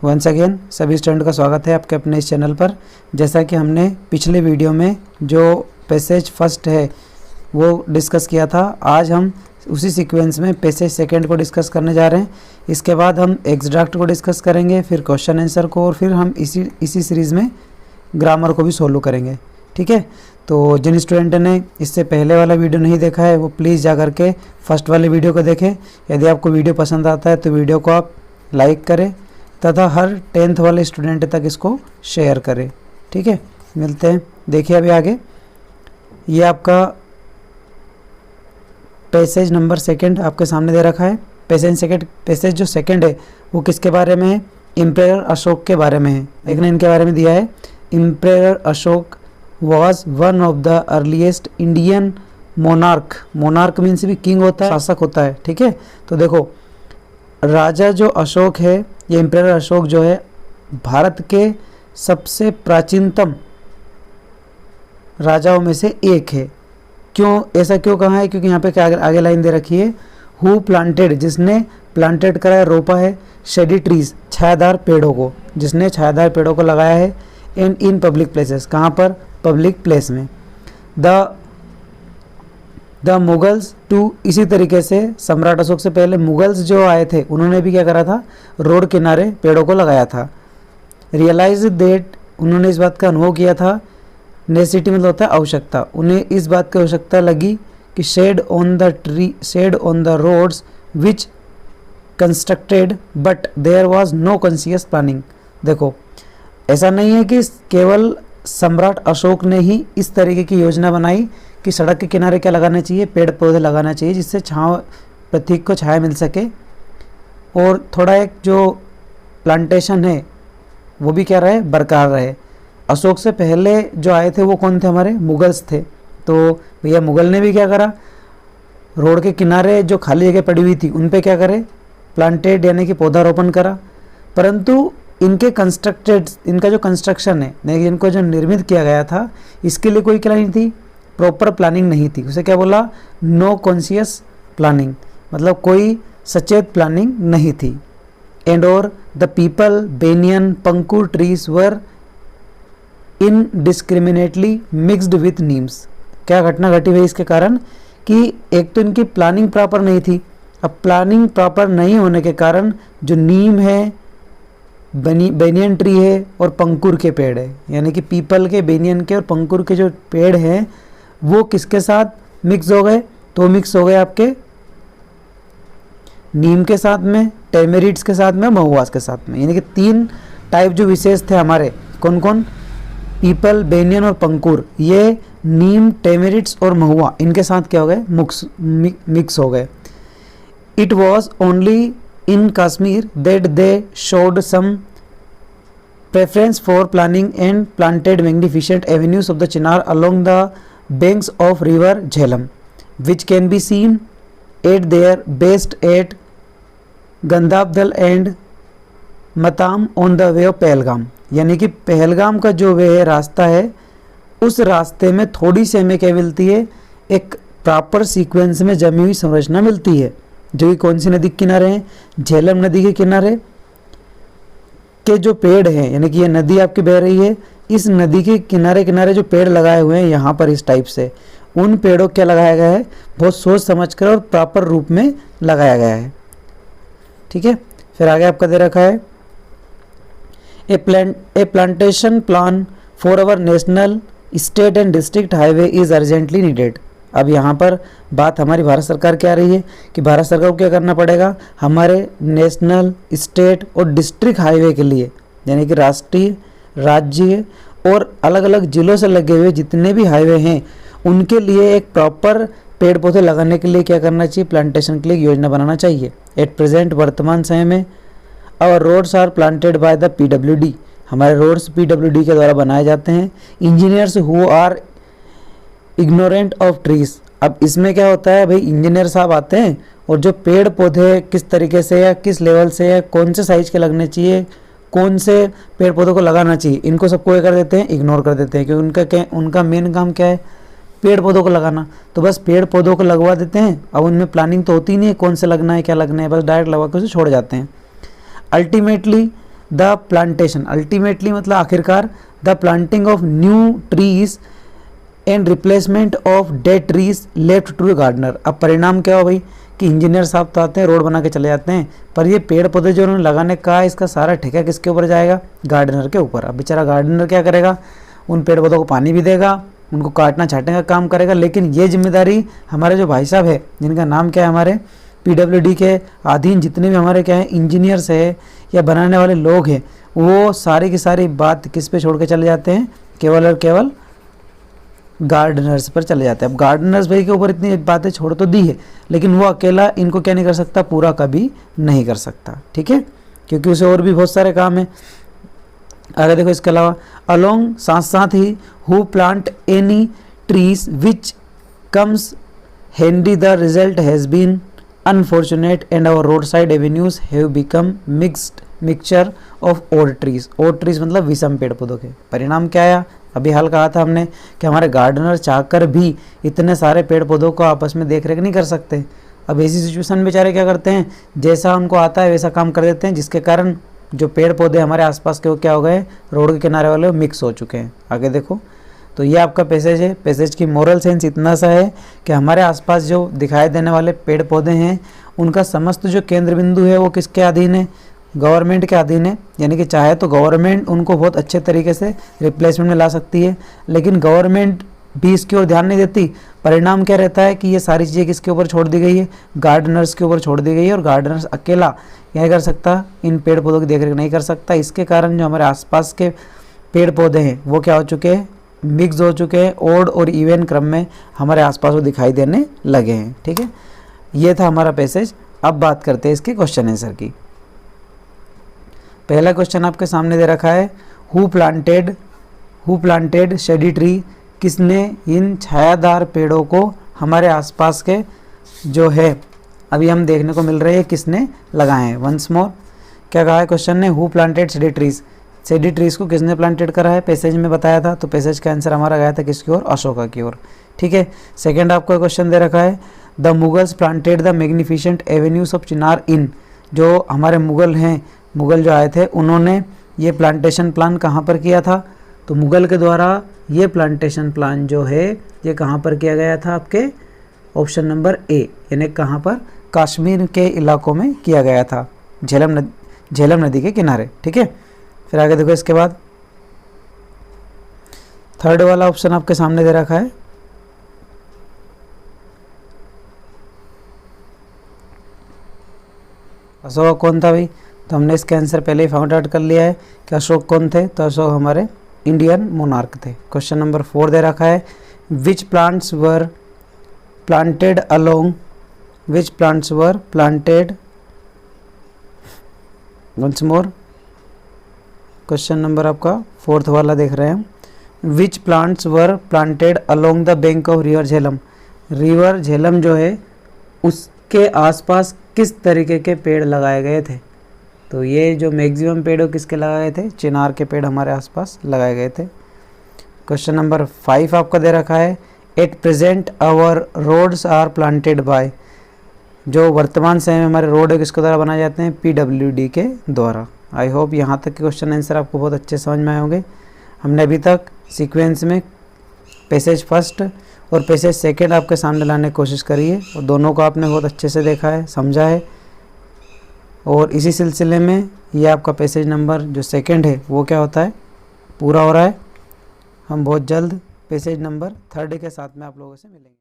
Once again सभी student का स्वागत है आपके अपने इस चैनल पर। जैसा कि हमने पिछले वीडियो में जो पैसेज फर्स्ट है वो डिस्कस किया था, आज हम उसी सीक्वेंस में पैसेज सेकंड को डिस्कस करने जा रहे हैं। इसके बाद हम एक्सट्रैक्ट को डिस्कस करेंगे, फिर क्वेश्चन आंसर को, और फिर हम इसी सीरीज़ में ग्रामर को भी सोल्व करेंगे। ठीक है, तो जिन स्टूडेंट ने इससे पहले वाला वीडियो नहीं देखा है वो प्लीज़ जा करके फर्स्ट वाले वीडियो को देखें। यदि आपको वीडियो पसंद आता है तो वीडियो को आप लाइक करें तथा हर 10th वाले स्टूडेंट तक इसको शेयर करें। ठीक है, मिलते हैं। देखिए अभी आगे, ये आपका पैसेज नंबर सेकंड आपके सामने दे रखा है। पैसेज जो सेकंड है वो किसके बारे में है? एम्परर अशोक के बारे में है। देखना इनके बारे में दिया है, emperor Ashok was one of the earliest Indian monarch. Monarch means भी किंग होता है, शासक होता है। ठीक है, तो देखो राजा जो अशोक है, ये एम्परर अशोक जो है भारत के सबसे प्राचीनतम राजाओं में से एक है। क्यों ऐसा क्यों कहा है? क्योंकि यहाँ पे क्या आगे लाइन दे रखी है, हु प्लांटेड, जिसने प्लांटेड करा है, रोपा है, शेडी ट्रीज, छायादार पेड़ों को, जिसने छायादार पेड़ों को लगाया है, एंड इन पब्लिक प्लेसेस, कहाँ पर? पब्लिक प्लेस में। द मुगल्स टू, इसी तरीके से सम्राट अशोक से पहले मुगल्स जो आए थे उन्होंने भी क्या करा था? रोड किनारे पेड़ों को लगाया था। रियलाइज दैट, उन्होंने इस बात का अनुभव किया था। नेसेसिटी मतलब होता है आवश्यकता, उन्हें इस बात की आवश्यकता लगी कि shed on the roads which constructed but there was no conscious planning. देखो ऐसा नहीं है कि केवल सम्राट अशोक ने ही इस तरीके की योजना बनाई कि सड़क के किनारे क्या लगाना चाहिए? पेड़ पौधे लगाना चाहिए, जिससे छाँव, पृथ्वी को छाया मिल सके, और थोड़ा एक जो प्लांटेशन है वो भी क्या रहे? बरकरार रहे। अशोक से पहले जो आए थे वो कौन थे? हमारे मुगल्स थे। तो भैया मुगल ने भी क्या करा? रोड के किनारे जो खाली जगह पड़ी हुई थी उन पे क्या करे? प्लांटेड यानी कि पौधारोपण करा। परंतु इनका जो कंस्ट्रक्शन है, इनको जो निर्मित किया गया था, इसके लिए कोई क्या नहीं थी? प्रॉपर प्लानिंग नहीं थी। उसे क्या बोला? नो कॉन्शियस प्लानिंग, मतलब कोई सचेत प्लानिंग नहीं थी। एंड और द पीपल, बेनियन, पंकुर trees were indiscriminately mixed with neems. क्या घटना घटी हुई इसके कारण? कि एक तो इनकी प्लानिंग प्रॉपर नहीं थी। अब प्लानिंग प्रॉपर नहीं होने के कारण जो नीम है, बेनियन ट्री है और पंकुर के पेड़ है, यानी कि पीपल के, बेनियन के और पंकुर के जो पेड़ हैं वो किसके साथ मिक्स हो गए? तो मिक्स हो गए आपके नीम के साथ में, टेमेरिड्स के साथ में, महुआस के साथ में। यानी कि 3 टाइप जो विशेष थे हमारे, कौन कौन? पीपल, बेनियन और पंकुर। ये नीम, टेमेरिड्स और महुआ, इनके साथ क्या हो गए? मिक्स हो गए। It was only in Kashmir that they showed some preference for planning and planted magnificent avenues of the chinar along the banks of river Jhelum, which can be seen at their best at Gandhabdal and Matam on the way of Pahalgam. यानी कि पहलगाम का जो वे है, रास्ता है, उस रास्ते में थोड़ी सी हमें क्या मिलती है? एक प्रॉपर सीक्वेंस में जमी हुई संरचना मिलती है, जो कि कौन सी नदी के किनारे हैं? झेलम नदी के किनारे के जो पेड़ हैं, यानी कि ये नदी आपकी बह रही है, इस नदी के किनारे किनारे जो पेड़ लगाए हुए हैं यहाँ पर इस टाइप से, उन पेड़ों को क्या लगाया गया है? बहुत सोच समझकर और प्रॉपर रूप में लगाया गया है। ठीक है, फिर आगे आपका दे रखा है, a plantation plan for our national, state and district highway is urgently needed. अब यहाँ पर बात हमारी भारत सरकार की आ रही है कि भारत सरकार को क्या करना पड़ेगा? हमारे नेशनल, स्टेट और डिस्ट्रिक्ट हाईवे के लिए, यानी कि राष्ट्रीय, राज्य और अलग अलग जिलों से लगे हुए जितने भी हाईवे हैं उनके लिए एक प्रॉपर पेड़ पौधे लगाने के लिए क्या करना चाहिए? प्लांटेशन के लिए योजना बनाना चाहिए। एट प्रेजेंट, वर्तमान समय में, our roads are planted by the PWD, हमारे रोड्स PWD के द्वारा बनाए जाते हैं। Engineers who are ignorant of trees. अब इसमें क्या होता है भाई? इंजीनियर साहब आते हैं और जो पेड़ पौधे किस तरीके से या किस लेवल से या कौन से साइज के लगने चाहिए, कौन से पेड़ पौधों को लगाना चाहिए, इनको सबको क्या कर देते हैं? इग्नोर कर देते हैं। क्योंकि उनका मेन काम क्या है? पेड़ पौधों को लगाना। तो बस पेड़ पौधों को लगवा देते हैं। अब उनमें प्लानिंग तो होती नहीं है, कौन से लगना है, क्या लगना है, बस डायरेक्ट लगवा के उसे छोड़ जाते हैं। अल्टीमेटली द प्लांटेशन, अल्टीमेटली मतलब आखिरकार the planting of new trees and replacement of dead trees left to gardener. अब परिणाम क्या हो भाई कि इंजीनियर साहब तो आते हैं, रोड बना के चले जाते हैं, पर ये पेड़ पौधे जो उन्होंने लगाने का है इसका सारा ठेका किसके ऊपर जाएगा? गार्डनर के ऊपर। अब बेचारा गार्डनर क्या करेगा? उन पेड़ पौधों को पानी भी देगा, उनको काटना छाटने का काम करेगा, लेकिन ये जिम्मेदारी हमारे जो भाई साहब है जिनका नाम क्या है, हमारे PWD के अधीन जितने भी हमारे क्या है इंजीनियर्स है या बनाने वाले लोग हैं, वो सारी की सारी बात किस पे छोड़ के चले जाते हैं? केवल और केवल गार्डनर्स पर चले जाते हैं। अब गार्डनर्स भाई के ऊपर इतनी बातें छोड़ तो दी है, लेकिन वो अकेला इनको क्या नहीं कर सकता? पूरा कभी नहीं कर सकता, ठीक है, क्योंकि उसे और भी बहुत सारे काम है। आगे देखो, इसके अलावा अलोंग, साथ साथ ही, who plant any trees which comes handy, the result has been unfortunate and our road side avenues have become mixture of odd trees. Odd trees मतलब विषम पेड़ पौधों के। परिणाम क्या आया? अभी हाल कहा था हमने कि हमारे गार्डनर चाहकर भी इतने सारे पेड़ पौधों को आपस में देख रेख नहीं कर सकते। अब ऐसी सिचुएशन में बेचारे क्या करते हैं? जैसा उनको आता है वैसा काम कर देते हैं, जिसके कारण जो पेड़ पौधे हमारे आसपास के वो क्या हो गए? रोड के किनारे वाले मिक्स हो चुके हैं। आगे देखो, तो ये आपका पैसेज है। पैसेज की मोरल सेंस इतना सा है कि हमारे आसपास जो दिखाई देने वाले पेड़ पौधे हैं उनका समस्त जो केंद्र बिंदु है वो किसके अधीन है? गवर्नमेंट के अधीन है। यानी कि चाहे तो गवर्नमेंट उनको बहुत अच्छे तरीके से रिप्लेसमेंट में ला सकती है, लेकिन गवर्नमेंट भी इसकी ओर ध्यान नहीं देती। परिणाम क्या रहता है कि ये सारी चीज़ें किसके ऊपर छोड़ दी गई है? गार्डनर्स के ऊपर छोड़ दी गई है, और गार्डनर्स अकेला क्या कर सकता? इन पेड़ पौधों की देखरेख नहीं कर सकता। इसके कारण जो हमारे आसपास के पेड़ पौधे हैं वो क्या हो चुके हैं? मिक्स हो चुके हैं, ओड और इवन क्रम में हमारे आसपास वो दिखाई देने लगे हैं, ठीक है। ये था हमारा पैसेज। अब बात करते हैं इसके क्वेश्चन आंसर की। पहला क्वेश्चन आपके सामने दे रखा है, हु प्लांटेड शेडी ट्री, किसने इन छायादार पेड़ों को हमारे आसपास के जो है अभी हम देखने को मिल रहे हैं किसने लगाए हैं। वंस मोर, क्या कहा है क्वेश्चन ने? Who planted shady trees, shady trees को किसने प्लांटेड करा है? पैसेज में बताया था, तो पैसेज का आंसर हमारा गया था किसकी ओर? अशोका की ओर, ठीक है। सेकेंड आपको क्वेश्चन दे रखा है, the Mughals planted the magnificent avenues of चिनार इन, जो हमारे मुगल हैं, मुगल जो आए थे उन्होंने ये प्लांटेशन प्लान कहाँ पर किया था? तो मुगल के द्वारा ये प्लांटेशन प्लान जो है ये कहाँ पर किया गया था? आपके ऑप्शन नंबर ए, यानी कहाँ पर? कश्मीर के इलाकों में किया गया था, झेलम नदी के किनारे, ठीक है। फिर आगे देखो, इसके बाद थर्ड वाला ऑप्शन आपके सामने दे रखा है, अशोक कौन था भाई? तो हमने इसका आंसर पहले ही फाउंड आउट कर लिया है कि अशोक कौन थे। तो अशोक हमारे इंडियन मोनार्क थे। क्वेश्चन नंबर 4 दे रखा है, which plants were planted along, which plants were planted, once more, question number आपका 4th वाला देख रहे हैं, which plants were planted along the bank of river Jhelum, river Jhelum जो है उसके आसपास किस तरीके के पेड़ लगाए गए थे? तो ये जो मैक्सिमम पेड़ किसके लगाए गए थे? चिनार के पेड़ हमारे आसपास लगाए गए थे। क्वेश्चन नंबर 5 आपका दे रखा है, at present our roads are planted by, जो वर्तमान समय में हमारे रोड है किसके द्वारा बनाए जाते हैं? PWD के द्वारा। आई होप यहाँ तक के क्वेश्चन आंसर आपको बहुत अच्छे समझ में आए होंगे। हमने अभी तक सीक्वेंस में पैसेज फर्स्ट और पैसेज सेकेंड आपके सामने लाने की कोशिश करी है, और दोनों को आपने बहुत अच्छे से देखा है, समझा है। और इसी सिलसिले में ये आपका पैसेज नंबर जो सेकंड है वो क्या होता है? पूरा हो रहा है। हम बहुत जल्द पैसेज नंबर 3 के साथ में आप लोगों से मिलेंगे।